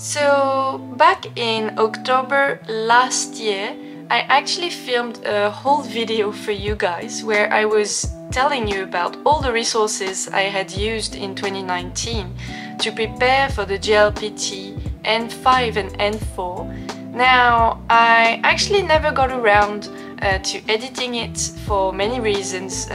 So back in October last year, I actually filmed a whole video for you guys where I was telling you about all the resources I had used in 2019 to prepare for the JLPT N5 and N4. Now, I actually never got around to editing it for many reasons,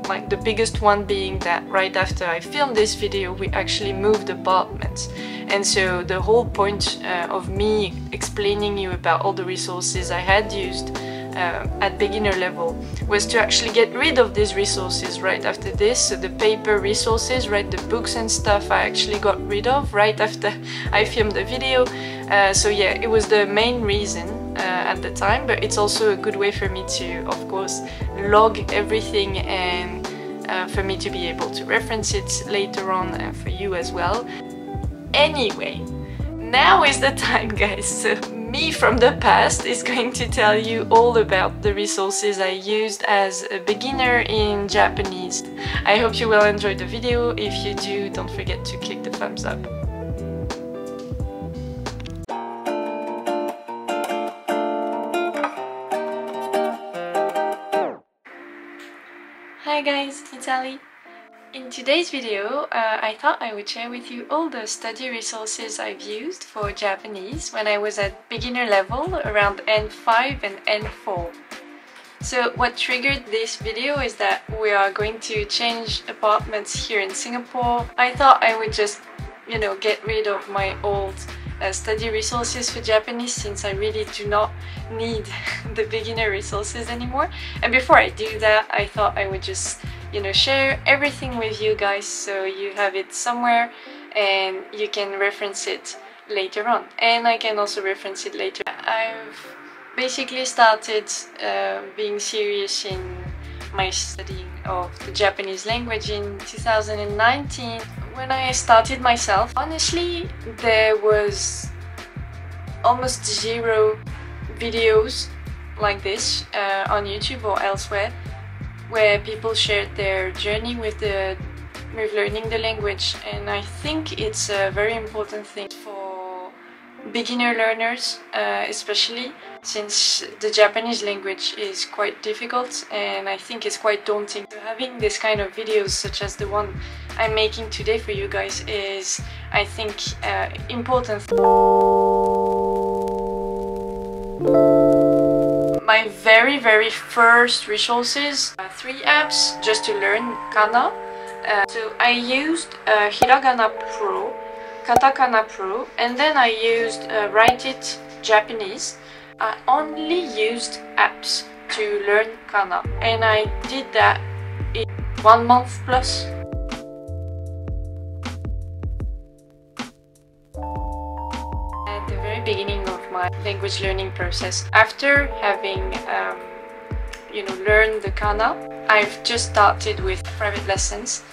like the biggest one being that right after I filmed this video we actually moved apartments, and so the whole point of me explaining you about all the resources I had used at beginner level was to actually get rid of these resources right after this. So the paper resources, right, the books and stuff, I actually got rid of right after I filmed the video. So yeah, it was the main reason at the time, but it's also a good way for me to, of course, log everything and for me to be able to reference it later on and for you as well. Anyway, now is the time, guys. So me from the past is going to tell you all about the resources I used as a beginner in Japanese. I hope you will enjoy the video. If you do, don't forget to click the thumbs up. Hi guys, it's Ali. In today's video, I thought I would share with you all the study resources I've used for Japanese when I was at beginner level around N5 and N4. So what triggered this video is that we are going to change apartments here in Singapore. I thought I would just, get rid of my old study resources for Japanese, since I really do not need the beginner resources anymore. And before I do that, I thought I would just share everything with you guys so you have it somewhere and you can reference it later on. And I can also reference it later. I've basically started being serious in my studying of the Japanese language in 2019 when I started myself. Honestly, there was almost zero videos like this on YouTube or elsewhere where people shared their journey with learning the language, and I think it's a very important thing for beginner learners, especially since the Japanese language is quite difficult and I think it's quite daunting. So having this kind of videos such as the one I'm making today for you guys is, I think, important. My very first resources, 3 apps just to learn kana. So I used Hiragana Pro, Katakana Pro, and then I used Write It Japanese. I only used apps to learn kana, and I did that in 1 month plus. At the very beginning of my language learning process, after having learned the kana, I've just started with private lessons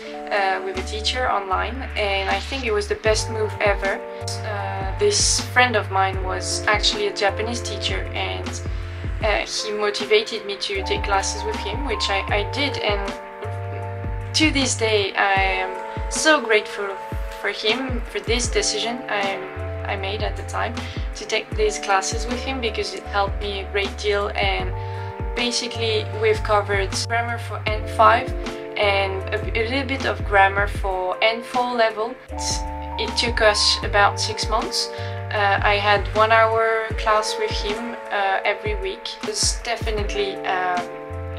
with a teacher online, and I think it was the best move ever. This friend of mine was actually a Japanese teacher, and he motivated me to take classes with him, which I did, and to this day I am so grateful for him for this decision I made at the time to take these classes with him, because it helped me a great deal. And basically we've covered grammar for N5 and a little bit of grammar for N4 level. It took us about 6 months. I had 1 hour class with him every week. It was definitely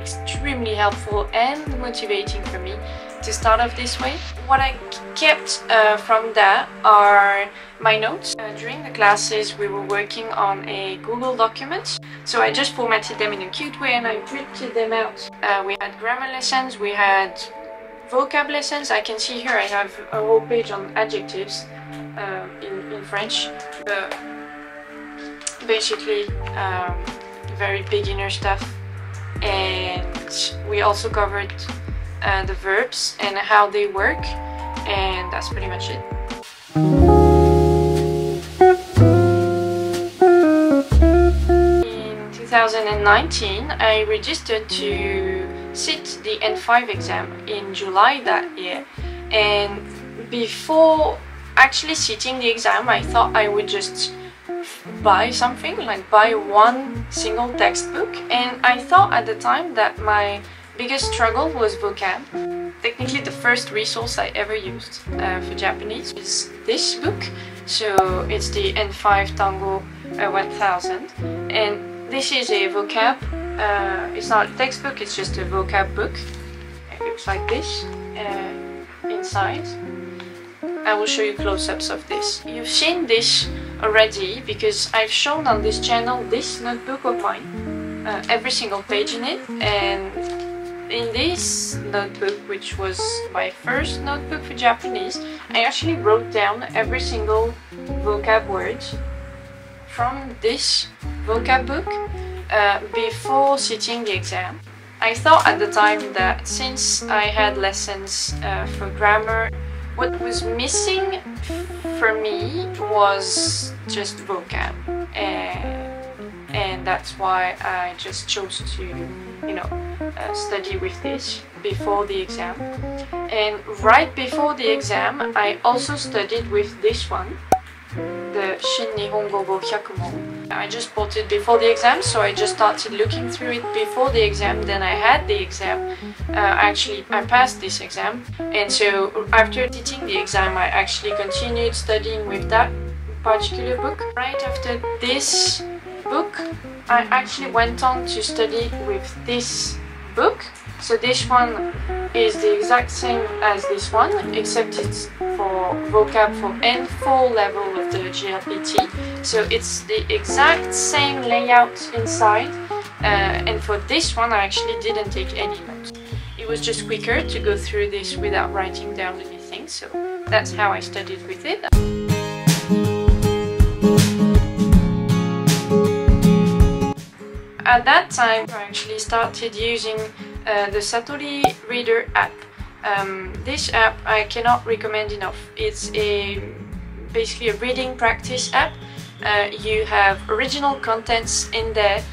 extremely helpful and motivating for me to start off this way. What I kept from that are my notes. During the classes we were working on a Google document, so I just formatted them in a cute way and I printed them out. We had grammar lessons, we had vocab lessons. I can see here I have a whole page on adjectives in French, but basically very beginner stuff. And we also covered the verbs and how they work, and that's pretty much it. In 2019, I registered to sit the N5 exam in July that year, and before actually sitting the exam, I thought I would just buy something, like buy one single textbook, and I thought at the time that my biggest struggle was vocab. Technically the first resource I ever used for Japanese is this book, so it's the N5 Tango 1000, and this is a vocab, it's not a textbook, it's just a vocab book. It looks like this inside. I will show you close-ups of this. You've seen this already because I've shown on this channel this notebook of mine, every single page in it, and in this notebook, which was my first notebook for Japanese, I actually wrote down every single vocab word from this vocab book before sitting the exam. I thought at the time that since I had lessons for grammar, what was missing for me was just vocab, and that's why I just chose to, study with this before the exam. And right before the exam, I also studied with this one, the Shin Nihongo Go Hyakumon. I just bought it before the exam, so I just started looking through it before the exam. Then I had the exam. I passed this exam, and so after sitting the exam, I actually continued studying with that particular book. Right after this book, I actually went on to study with this book. So this one is the exact same as this one, except it's for vocab for N4 level of the JLPT. So it's the exact same layout inside, and for this one I actually didn't take any notes. It was just quicker to go through this without writing down anything, so that's how I studied with it. At that time, I actually started using the Satori Reader app. This app I cannot recommend enough. It's basically a reading practice app. You have original contents in there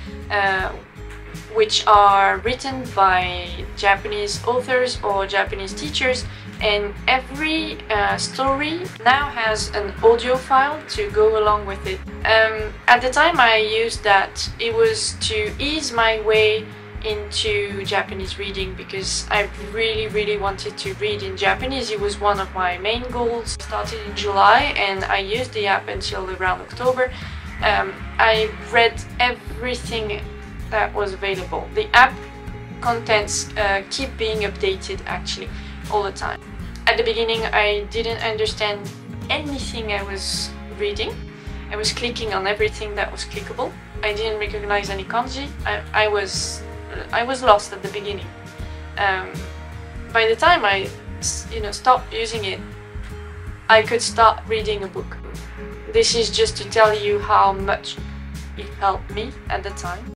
which are written by Japanese authors or Japanese teachers, and every story now has an audio file to go along with it. At the time I used that, it was to ease my way into Japanese reading because I really wanted to read in Japanese. It was one of my main goals. I started in July and I used the app until around October. I read everything that was available. The app contents keep being updated actually all the time. At the beginning I didn't understand anything I was reading. I was clicking on everything that was clickable. I didn't recognize any kanji. I was lost at the beginning. By the time I stopped using it, I could start reading a book. This is just to tell you how much it helped me at the time.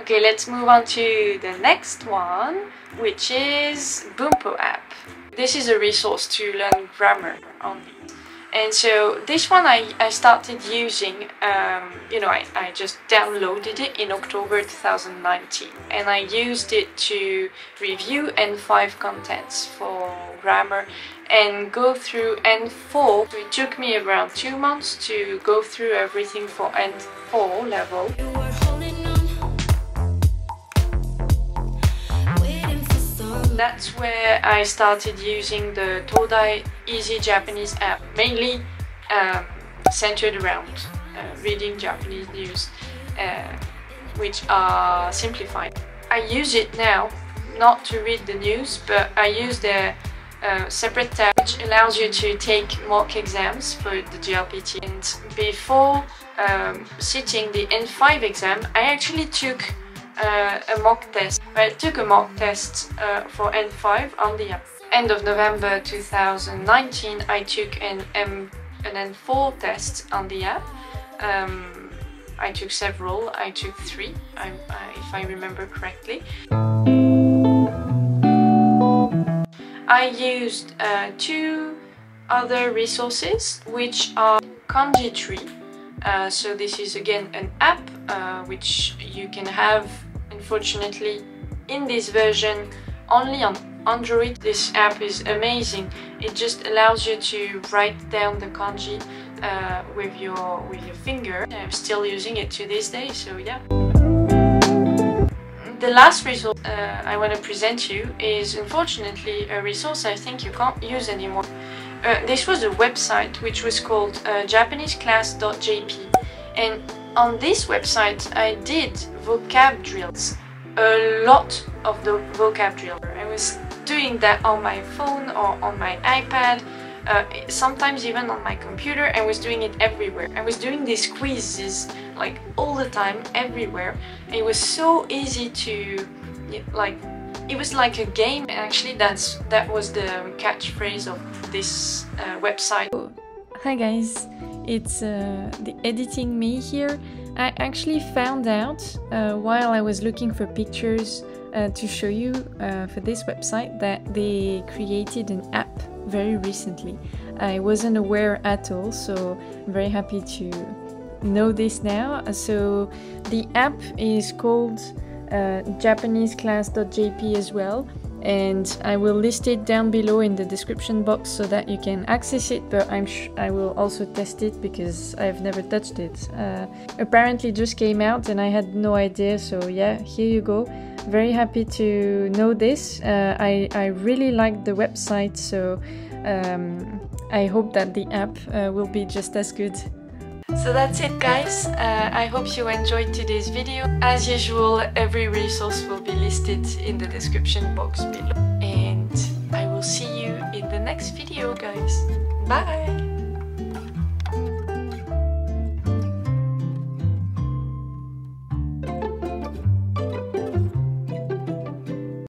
Okay, let's move on to the next one, which is Bunpo app. This is a resource to learn grammar only. And so this one I started using, I just downloaded it in October 2019, and I used it to review N5 contents for grammar and go through N4. So it took me around 2 months to go through everything for N4 level. That's where I started using the Todai Easy Japanese app, mainly centered around reading Japanese news, which are simplified. I use it now not to read the news, but I use the separate tab which allows you to take mock exams for the JLPT. And before sitting the N5 exam, I actually took a mock test. I took a mock test for N5 on the app. End of November 2019, I took an N4 test on the app. I took several. I took 3, if I remember correctly. I used 2 other resources, which are Kanji Tree. So this is again an app which you can have, unfortunately, in this version only on Android. This app is amazing. It just allows you to write down the kanji with your finger. I'm still using it to this day, so yeah. The last resource I want to present you is unfortunately a resource I think you can't use anymore. This was a website which was called japaneseclass.jp, and on this website I did vocab drills, a lot of the vocab drills. I was doing that on my phone or on my iPad, sometimes even on my computer. I was doing it everywhere. I was doing these quizzes like all the time, everywhere. It was so easy to, like, it was like a game. Actually, that was the catchphrase of this website. Hi guys, it's the editing me here. I actually found out while I was looking for pictures to show you for this website that they created an app very recently. I wasn't aware at all, so I'm very happy to know this now. So the app is called japaneseclass.jp as well, and I will list it down below in the description box so that you can access it, but I will also test it because I've never touched it. Apparently just came out and I had no idea, so yeah, here you go. Very happy to know this. I really like the website, so I hope that the app will be just as good. So that's it guys, I hope you enjoyed today's video. As usual, every resource will be listed in the description box below. And I will see you in the next video guys. Bye!